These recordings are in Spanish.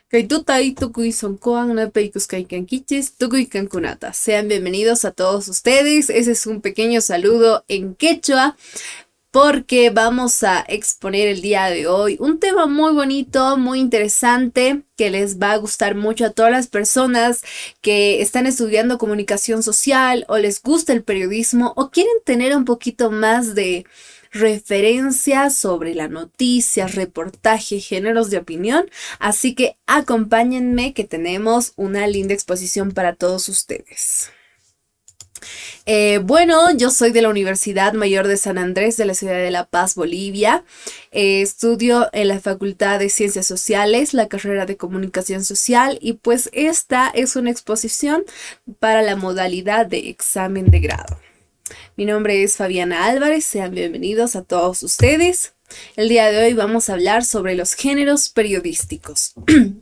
Kaituta Itukui son Koan Napeikus Kaikankichis, Tukui Cankunata. Sean bienvenidos a todos ustedes. Ese es un pequeño saludo en quechua porque vamos a exponer el día de hoy un tema muy bonito, muy interesante, que les va a gustar mucho a todas las personas que están estudiando comunicación social o les gusta el periodismo o quieren tener un poquito más de referencias sobre la noticia, reportaje, géneros de opinión. Así que acompáñenme que tenemos una linda exposición para todos ustedes. Bueno, yo soy de la Universidad Mayor de San Andrés de la ciudad de La Paz, Bolivia. Estudio en la Facultad de Ciencias Sociales, la carrera de Comunicación Social y pues esta es una exposición para la modalidad de examen de grado. Mi nombre es Fabiana Álvarez, sean bienvenidos a todos ustedes. El día de hoy vamos a hablar sobre los géneros periodísticos.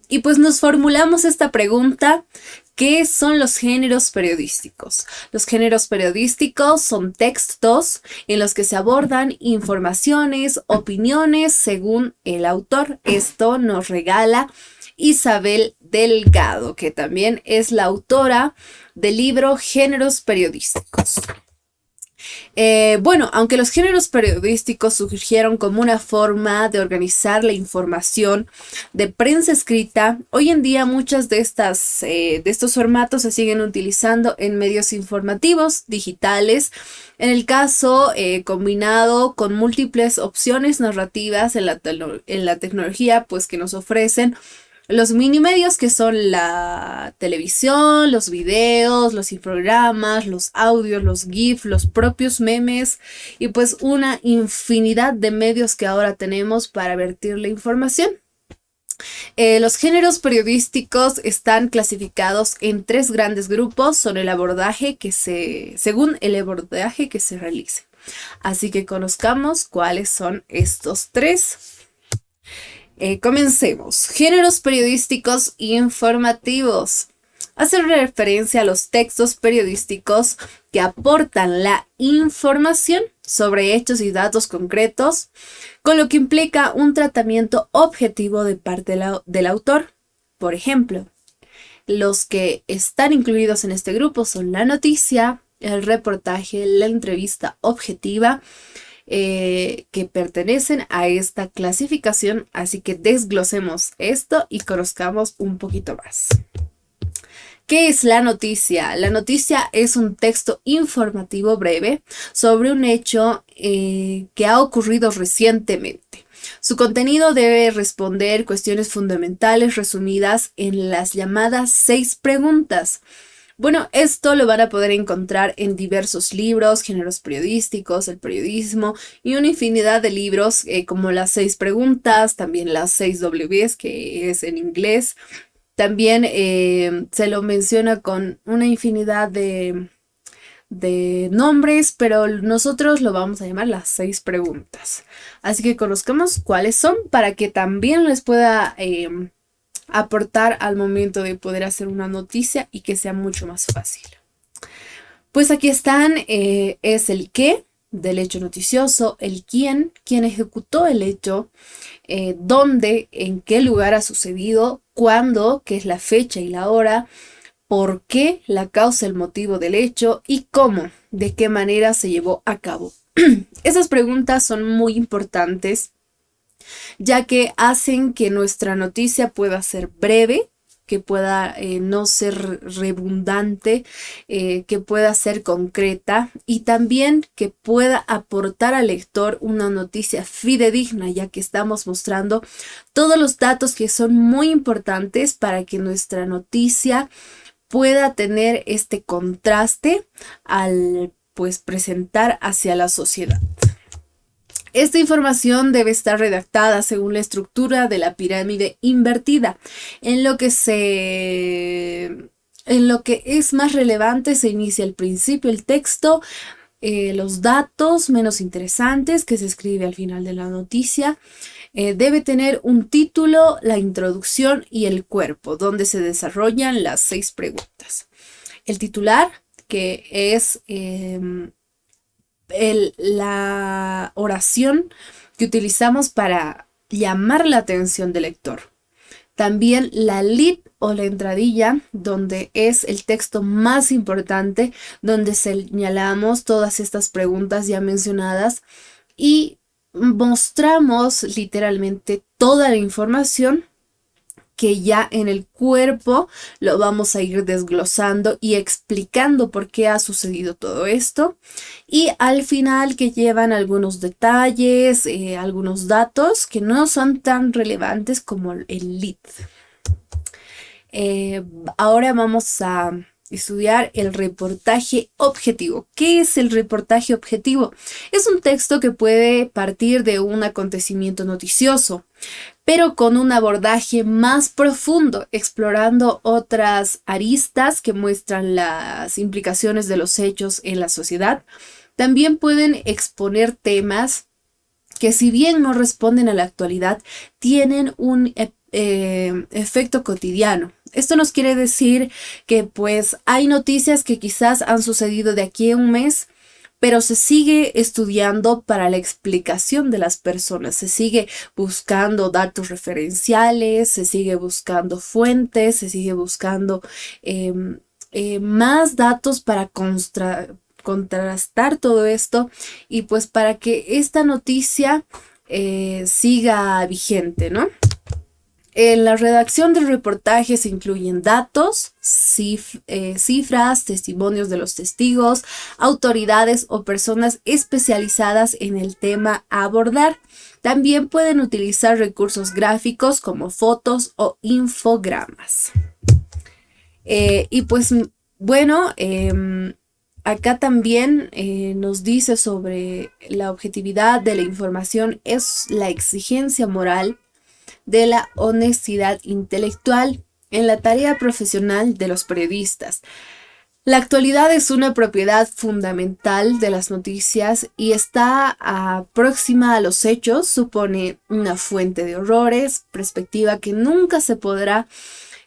Y pues nos formulamos esta pregunta: ¿qué son los géneros periodísticos? Los géneros periodísticos son textos en los que se abordan informaciones, opiniones según el autor. Esto nos regala Isabel Delgado, que también es la autora del libro Géneros Periodísticos. Bueno, aunque los géneros periodísticos surgieron como una forma de organizar la información de prensa escrita, hoy en día muchas de estos formatos se siguen utilizando en medios informativos digitales. En el caso combinado con múltiples opciones narrativas en la tecnología, pues que nos ofrecen los mini medios, que son la televisión, los videos, los infogramas, los audios, los GIF, los propios memes y pues una infinidad de medios que ahora tenemos para vertir la información. Los géneros periodísticos están clasificados en tres grandes grupos, según el abordaje que se realice. Así que conozcamos cuáles son estos tres. Comencemos. Géneros periodísticos informativos. Hace referencia a los textos periodísticos que aportan la información sobre hechos y datos concretos, con lo que implica un tratamiento objetivo de parte del autor. Por ejemplo, los que están incluidos en este grupo son la noticia, el reportaje, la entrevista objetiva, que pertenecen a esta clasificación, así que desglosemos esto y conozcamos un poquito más. ¿Qué es la noticia? La noticia es un texto informativo breve sobre un hecho que ha ocurrido recientemente. Su contenido debe responder cuestiones fundamentales resumidas en las llamadas 6 preguntas. Bueno, esto lo van a poder encontrar en diversos libros, géneros periodísticos, el periodismo y una infinidad de libros como las 6 preguntas, también las 6 Ws, que es en inglés. También se lo menciona con una infinidad de nombres, pero nosotros lo vamos a llamar las 6 preguntas. Así que conozcamos cuáles son para que también les pueda aportar al momento de poder hacer una noticia y que sea mucho más fácil. Pues aquí están, es el qué del hecho noticioso, el quién ejecutó el hecho, dónde, en qué lugar ha sucedido, cuándo, que es la fecha y la hora, por qué, la causa, el motivo del hecho y cómo, de qué manera se llevó a cabo. Esas preguntas son muy importantes, ya que hacen que nuestra noticia pueda ser breve, que pueda no ser redundante, que pueda ser concreta y también que pueda aportar al lector una noticia fidedigna, ya que estamos mostrando todos los datos que son muy importantes para que nuestra noticia pueda tener este contraste al pues presentar hacia la sociedad. Esta información debe estar redactada según la estructura de la pirámide invertida. En lo que es más relevante se inicia al principio el texto, los datos menos interesantes que se escribe al final de la noticia. Debe tener un título, la introducción y el cuerpo, donde se desarrollan las 6 preguntas. El titular, que es la oración que utilizamos para llamar la atención del lector. También la lead o la entradilla, donde es el texto más importante, donde señalamos todas estas preguntas ya mencionadas y mostramos literalmente toda la información que ya en el cuerpo lo vamos a ir desglosando y explicando por qué ha sucedido todo esto. Y al final que llevan algunos detalles, algunos datos que no son tan relevantes como el lead. Ahora vamos a estudiar el reportaje objetivo. ¿Qué es el reportaje objetivo? Es un texto que puede partir de un acontecimiento noticioso, pero con un abordaje más profundo, explorando otras aristas que muestran las implicaciones de los hechos en la sociedad. También pueden exponer temas que, si bien no responden a la actualidad, tienen un efecto cotidiano. Esto nos quiere decir que pues hay noticias que quizás han sucedido de aquí a un mes, pero se sigue estudiando para la explicación de las personas, se sigue buscando datos referenciales, se sigue buscando fuentes, se sigue buscando más datos para contrastar todo esto y pues para que esta noticia siga vigente, ¿no? En la redacción del reportaje se incluyen datos, cifras, testimonios de los testigos, autoridades o personas especializadas en el tema a abordar. También pueden utilizar recursos gráficos como fotos o infogramas. Y pues bueno, acá también nos dice sobre la objetividad de la información, es la exigencia moral de la honestidad intelectual en la tarea profesional de los periodistas. La actualidad es una propiedad fundamental de las noticias y está próxima a los hechos, supone una fuente de horrores, perspectiva que nunca se podrá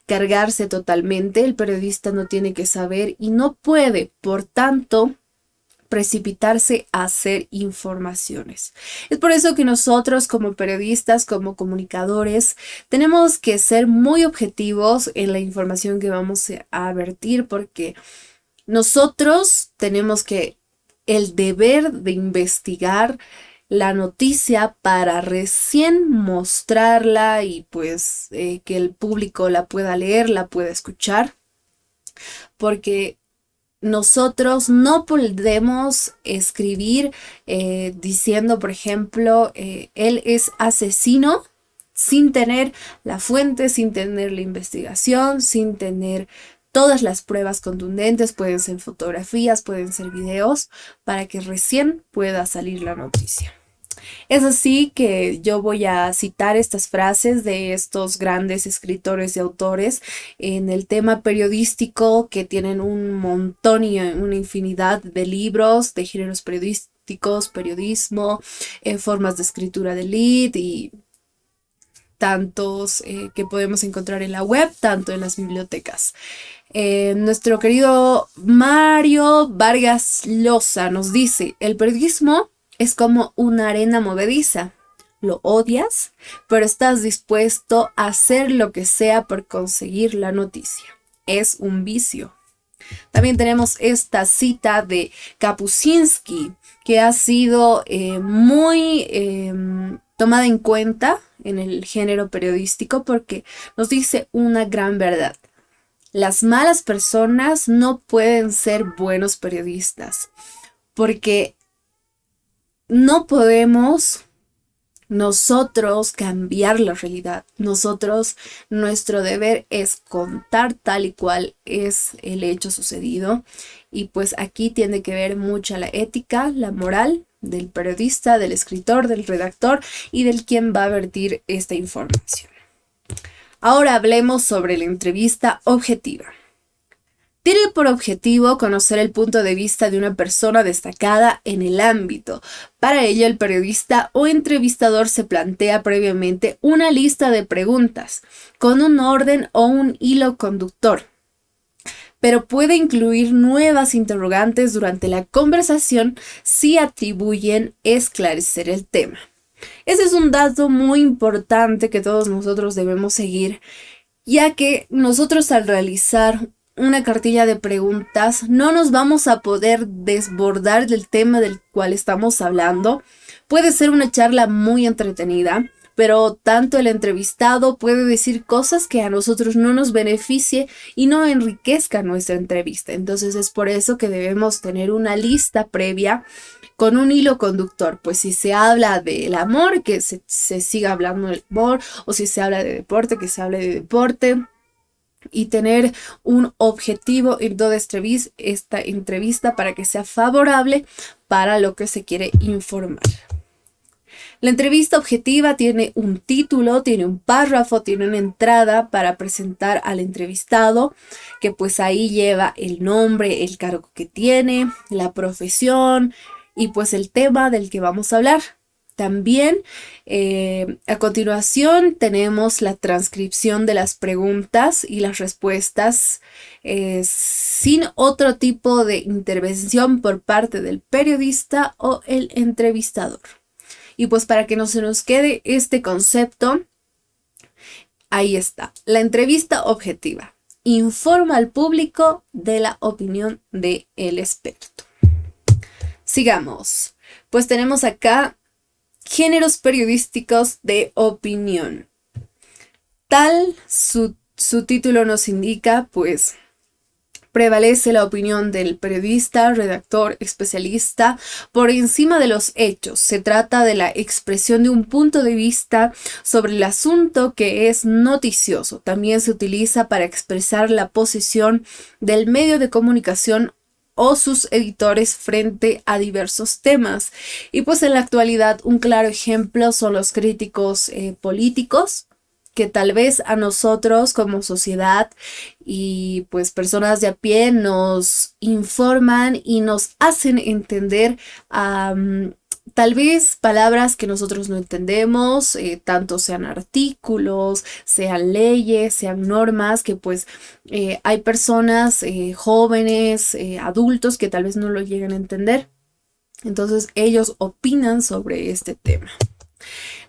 cargarse totalmente. El periodista no tiene que saber y no puede, por tanto, precipitarse a hacer informaciones. Es por eso que nosotros como periodistas, como comunicadores, tenemos que ser muy objetivos en la información que vamos a vertir, porque nosotros tenemos el deber de investigar la noticia para recién mostrarla y pues que el público la pueda leer, la pueda escuchar, porque nosotros no podemos escribir diciendo, por ejemplo, él es asesino, sin tener la fuente, sin tener la investigación, sin tener todas las pruebas contundentes. Pueden ser fotografías, pueden ser videos, para que recién pueda salir la noticia. Es así que yo voy a citar estas frases de estos grandes escritores y autores en el tema periodístico, que tienen un montón y una infinidad de libros de géneros periodísticos, periodismo, formas de escritura de lead y tantos que podemos encontrar en la web, tanto en las bibliotecas. Nuestro querido Mario Vargas Llosa nos dice: el periodismo es como una arena movediza. Lo odias, pero estás dispuesto a hacer lo que sea por conseguir la noticia. Es un vicio. También tenemos esta cita de Kapuscinski, que ha sido muy tomada en cuenta en el género periodístico, porque nos dice una gran verdad. Las malas personas no pueden ser buenos periodistas, porque no podemos nosotros cambiar la realidad. Nuestro deber es contar tal y cual es el hecho sucedido. Y pues aquí tiene que ver mucha la ética, la moral del periodista, del escritor, del redactor y del quien va a vertir esta información. Ahora hablemos sobre la entrevista objetiva. Tiene por objetivo conocer el punto de vista de una persona destacada en el ámbito. Para ello, el periodista o entrevistador se plantea previamente una lista de preguntas con un orden o un hilo conductor, pero puede incluir nuevas interrogantes durante la conversación si atribuyen esclarecer el tema. Ese es un dato muy importante que todos nosotros debemos seguir, ya que nosotros al realizar una cartilla de preguntas no nos vamos a poder desbordar del tema del cual estamos hablando. Puede ser una charla muy entretenida, pero tanto el entrevistado puede decir cosas que a nosotros no nos beneficie y no enriquezca nuestra entrevista. Entonces es por eso que debemos tener una lista previa con un hilo conductor. Pues si se habla del amor, que se siga hablando del amor, o si se habla de deporte, que se hable de deporte. Y tener un objetivo en toda esta entrevista para que sea favorable para lo que se quiere informar. La entrevista objetiva tiene un título, tiene un párrafo, tiene una entrada para presentar al entrevistado, que pues ahí lleva el nombre, el cargo que tiene, la profesión y pues el tema del que vamos a hablar. También a continuación tenemos la transcripción de las preguntas y las respuestas sin otro tipo de intervención por parte del periodista o el entrevistador. Y pues para que no se nos quede este concepto, ahí está, la entrevista objetiva. Informa al público de la opinión del experto. Sigamos. Pues tenemos acá géneros periodísticos de opinión. Tal su título nos indica, pues prevalece la opinión del periodista, redactor, especialista por encima de los hechos. Se trata de la expresión de un punto de vista sobre el asunto que es noticioso. También se utiliza para expresar la posición del medio de comunicación o sus editores frente a diversos temas. Y pues en la actualidad un claro ejemplo son los críticos políticos, que tal vez a nosotros como sociedad y pues personas de a pie nos informan y nos hacen entender tal vez palabras que nosotros no entendemos, tanto sean artículos, sean leyes, sean normas, que pues hay personas jóvenes, adultos que tal vez no lo lleguen a entender. Entonces ellos opinan sobre este tema.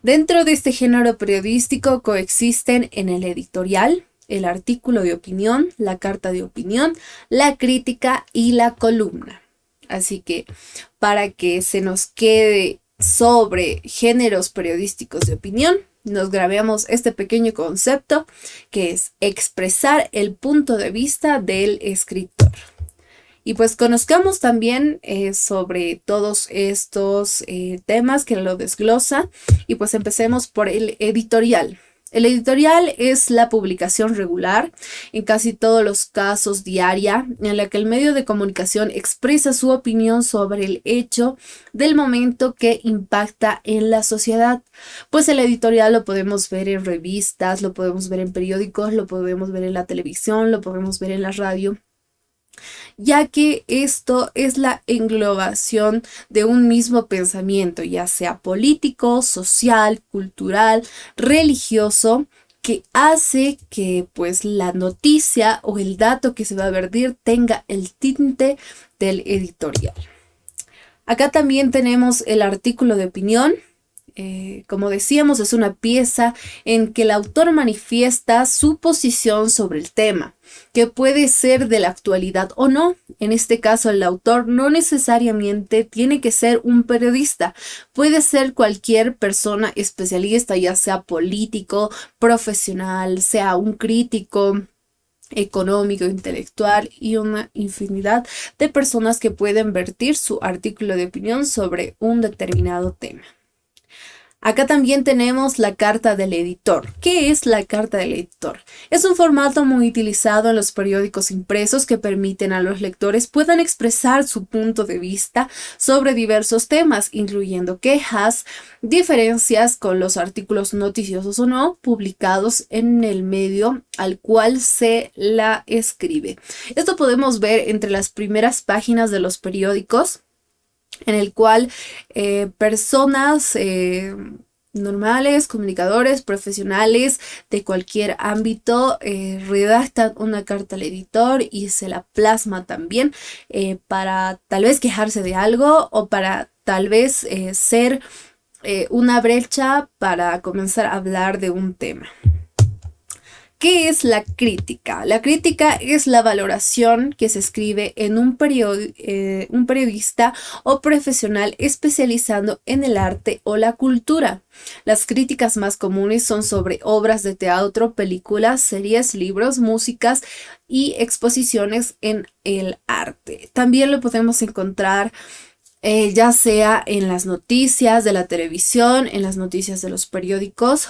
Dentro de este género periodístico coexisten en el editorial, el artículo de opinión, la carta de opinión, la crítica y la columna. Así que para que se nos quede sobre géneros periodísticos de opinión, nos grabemos este pequeño concepto que es expresar el punto de vista del escritor. Y pues conozcamos también sobre todos estos temas que lo desglosa. Y pues empecemos por el editorial. El editorial es la publicación regular, en casi todos los casos diaria, en la que el medio de comunicación expresa su opinión sobre el hecho del momento que impacta en la sociedad. Pues el editorial lo podemos ver en revistas, lo podemos ver en periódicos, lo podemos ver en la televisión, lo podemos ver en la radio, ya que esto es la englobación de un mismo pensamiento, ya sea político, social, cultural, religioso, que hace que pues la noticia o el dato que se va a vertir tenga el tinte del editorial. Acá también tenemos el artículo de opinión. Como decíamos, es una pieza en que el autor manifiesta su posición sobre el tema, que puede ser de la actualidad o no. En este caso, el autor no necesariamente tiene que ser un periodista, puede ser cualquier persona especialista, ya sea político, profesional, sea un crítico económico, intelectual y una infinidad de personas que pueden vertir su artículo de opinión sobre un determinado tema. Acá también tenemos la carta del editor. ¿Qué es la carta del editor? Es un formato muy utilizado en los periódicos impresos que permiten a los lectores puedan expresar su punto de vista sobre diversos temas, incluyendo quejas, diferencias con los artículos noticiosos o no publicados en el medio al cual se la escribe. Esto podemos ver entre las primeras páginas de los periódicos, en el cual personas normales, comunicadores, profesionales de cualquier ámbito redactan una carta al editor y se la plasma también para tal vez quejarse de algo o para tal vez ser una brecha para comenzar a hablar de un tema. ¿Qué es la crítica? La crítica es la valoración que se escribe en un periodista o profesional especializando en el arte o la cultura. Las críticas más comunes son sobre obras de teatro, películas, series, libros, músicas y exposiciones en el arte. También lo podemos encontrar ya sea en las noticias de la televisión, en las noticias de los periódicos,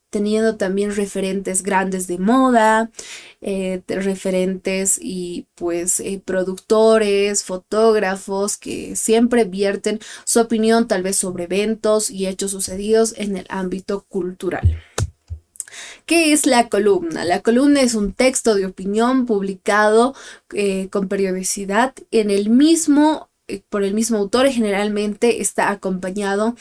teniendo también referentes grandes de moda, referentes y pues productores, fotógrafos que siempre vierten su opinión tal vez sobre eventos y hechos sucedidos en el ámbito cultural. ¿Qué es la columna? La columna es un texto de opinión publicado con periodicidad por el mismo autor y generalmente está acompañado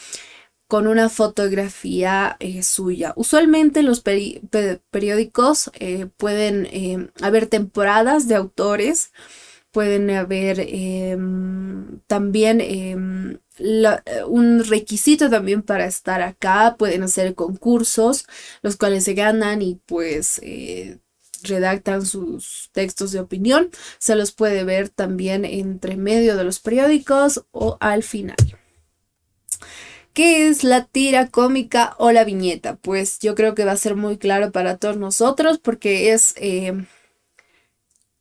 con una fotografía suya. Usualmente los periódicos pueden haber temporadas de autores, pueden haber también un requisito también para estar acá, pueden hacer concursos, los cuales se ganan y pues redactan sus textos de opinión. Se los puede ver también entre medio de los periódicos o al final. ¿Qué es la tira cómica o la viñeta? Pues yo creo que va a ser muy claro para todos nosotros porque es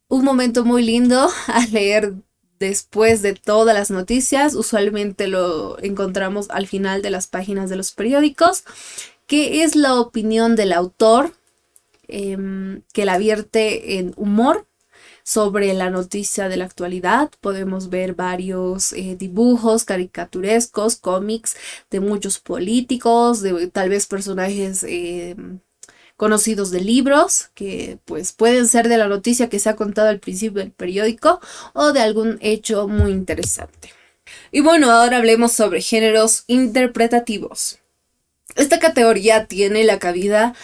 un momento muy lindo a leer después de todas las noticias. Usualmente lo encontramos al final de las páginas de los periódicos, que es la opinión del autor que la vierte en humor sobre la noticia de la actualidad. Podemos ver varios dibujos caricaturescos, cómics de muchos políticos, de tal vez personajes conocidos de libros, que pues pueden ser de la noticia que se ha contado al principio del periódico o de algún hecho muy interesante. Y bueno, ahora hablemos sobre géneros interpretativos. Esta categoría tiene la cabida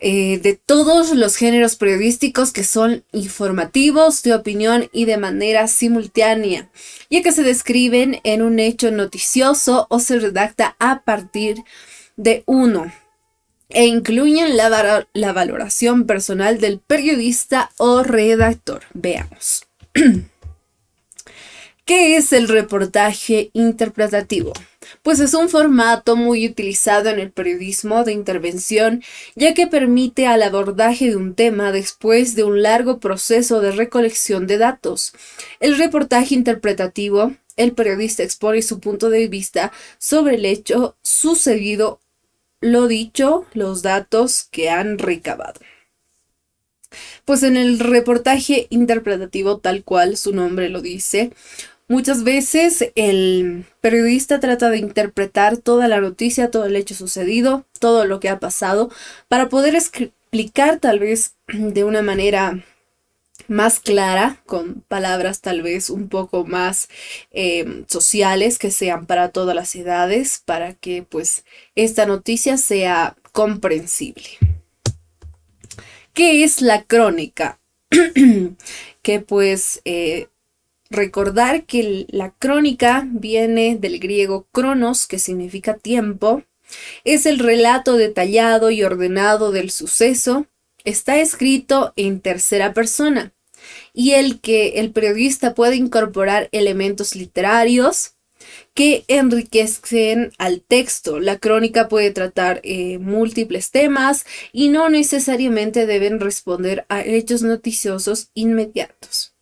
de todos los géneros periodísticos que son informativos, de opinión y de manera simultánea, ya que se describen en un hecho noticioso o se redacta a partir de uno, e incluyen la valoración personal del periodista o redactor. Veamos. ¿Qué es el reportaje interpretativo? Pues es un formato muy utilizado en el periodismo de intervención, ya que permite al abordaje de un tema después de un largo proceso de recolección de datos. El reportaje interpretativo, el periodista expone su punto de vista sobre el hecho sucedido, lo dicho, los datos que han recabado. Pues en el reportaje interpretativo, tal cual su nombre lo dice, muchas veces el periodista trata de interpretar toda la noticia, todo el hecho sucedido, todo lo que ha pasado, para poder explicar tal vez de una manera más clara, con palabras tal vez un poco más sociales, que sean para todas las edades, para que pues esta noticia sea comprensible. ¿Qué es la crónica? Que pues recordar que la crónica viene del griego cronos, que significa tiempo. Es el relato detallado y ordenado del suceso. Está escrito en tercera persona y el periodista puede incorporar elementos literarios que enriquecen al texto. La crónica puede tratar múltiples temas y no necesariamente deben responder a hechos noticiosos inmediatos.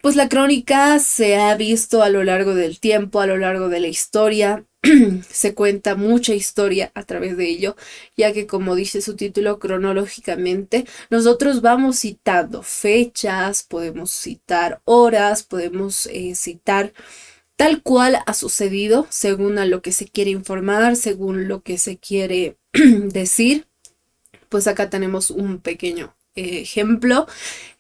Pues la crónica se ha visto a lo largo del tiempo, a lo largo de la historia. Se cuenta mucha historia a través de ello, ya que como dice su título, cronológicamente, nosotros vamos citando fechas, podemos citar horas, podemos citar tal cual ha sucedido, según a lo que se quiere informar, según lo que se quiere decir. Pues acá tenemos un pequeño ejemplo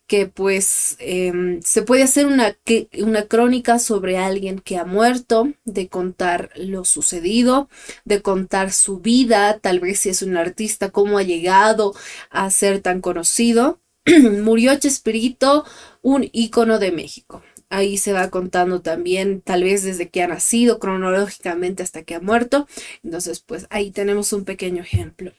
que pues se puede hacer una crónica sobre alguien que ha muerto, de contar lo sucedido, de contar su vida, tal vez si es un artista, cómo ha llegado a ser tan conocido. Murió Chespirito, un ícono de México. Ahí se va contando también, tal vez desde que ha nacido, cronológicamente hasta que ha muerto. Entonces, pues ahí tenemos un pequeño ejemplo.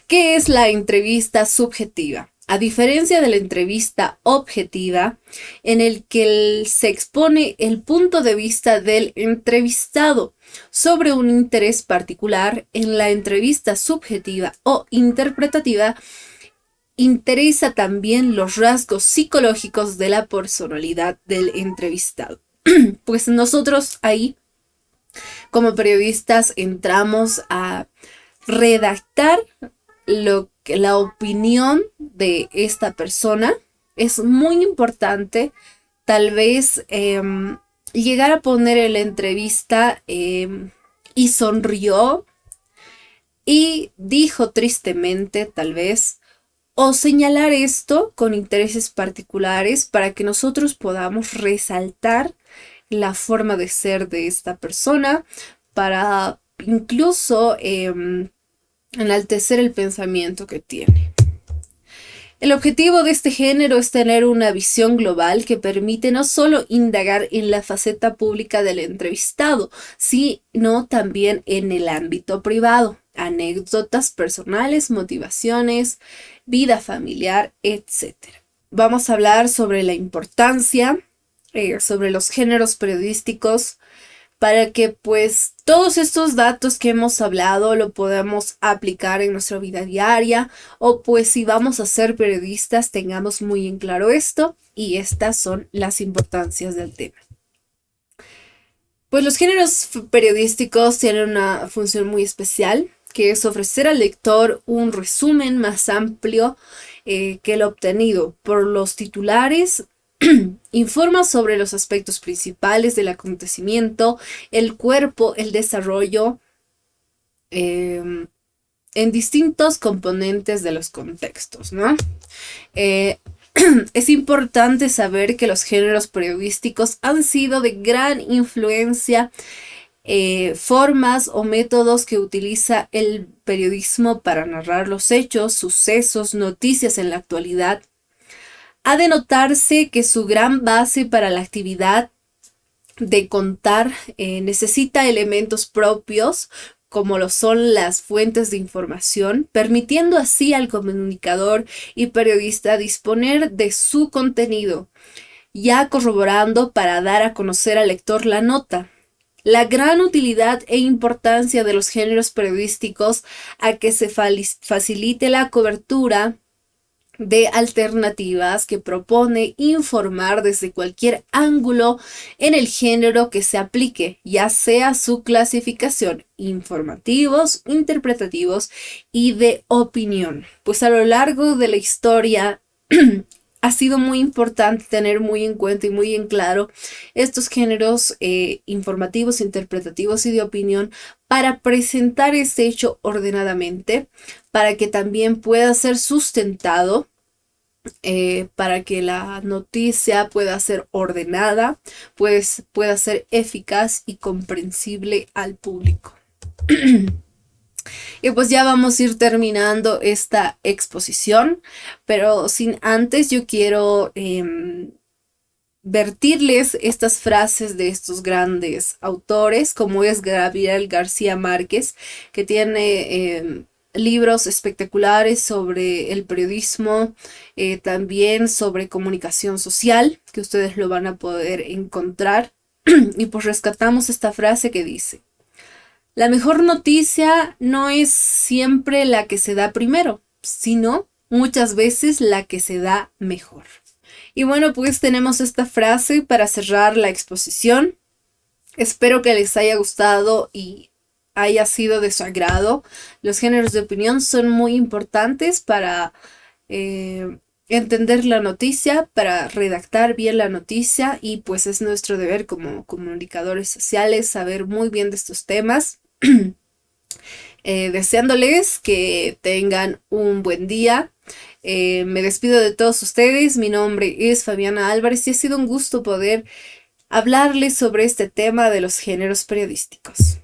¿Qué es la entrevista subjetiva? A diferencia de la entrevista objetiva, en el que se expone el punto de vista del entrevistado sobre un interés particular, en la entrevista subjetiva o interpretativa interesa también los rasgos psicológicos de la personalidad del entrevistado. Pues nosotros ahí, como periodistas, entramos a redactar la opinión de esta persona. Es muy importante tal vez llegar a poner en la entrevista y sonrió y dijo tristemente tal vez, o señalar esto con intereses particulares para que nosotros podamos resaltar la forma de ser de esta persona, para incluso enaltecer el pensamiento que tiene. El objetivo de este género es tener una visión global que permite no solo indagar en la faceta pública del entrevistado, sino también en el ámbito privado, anécdotas personales, motivaciones, vida familiar, etc. Vamos a hablar sobre la importancia, sobre los géneros periodísticos, para que pues todos estos datos que hemos hablado lo podamos aplicar en nuestra vida diaria, o pues si vamos a ser periodistas tengamos muy en claro esto, y estas son las importancias del tema. Pues los géneros periodísticos tienen una función muy especial, que es ofrecer al lector un resumen más amplio que el obtenido por los titulares. Informa sobre los aspectos principales del acontecimiento, el cuerpo, el desarrollo, en distintos componentes de los contextos, ¿no? Es importante saber que los géneros periodísticos han sido de gran influencia, formas o métodos que utiliza el periodismo para narrar los hechos, sucesos, noticias en la actualidad. Ha de notarse que su gran base para la actividad de contar necesita elementos propios, como lo son las fuentes de información, permitiendo así al comunicador y periodista disponer de su contenido, ya corroborando para dar a conocer al lector la nota. La gran utilidad e importancia de los géneros periodísticos a que se facilite la cobertura de alternativas que propone informar desde cualquier ángulo en el género que se aplique, ya sea su clasificación, informativos, interpretativos y de opinión. Pues a lo largo de la historia ha sido muy importante tener muy en cuenta y muy en claro estos géneros informativos, interpretativos y de opinión, para presentar este hecho ordenadamente, para que también pueda ser sustentado, para que la noticia pueda ser ordenada, pues pueda ser eficaz y comprensible al público. Y pues ya vamos a ir terminando esta exposición, pero sin antes yo quiero vertirles estas frases de estos grandes autores, como es Gabriel García Márquez, que tiene libros espectaculares sobre el periodismo, también sobre comunicación social, que ustedes lo van a poder encontrar. Y pues rescatamos esta frase que dice: la mejor noticia no es siempre la que se da primero, sino muchas veces la que se da mejor. Y bueno, pues tenemos esta frase para cerrar la exposición. Espero que les haya gustado y haya sido de su agrado. Los géneros de opinión son muy importantes para entender la noticia, para redactar bien la noticia, y pues es nuestro deber como comunicadores sociales saber muy bien de estos temas. Deseándoles que tengan un buen día. Me despido de todos ustedes. Mi nombre es Fabiana Álvarez y ha sido un gusto poder hablarles sobre este tema de los géneros periodísticos.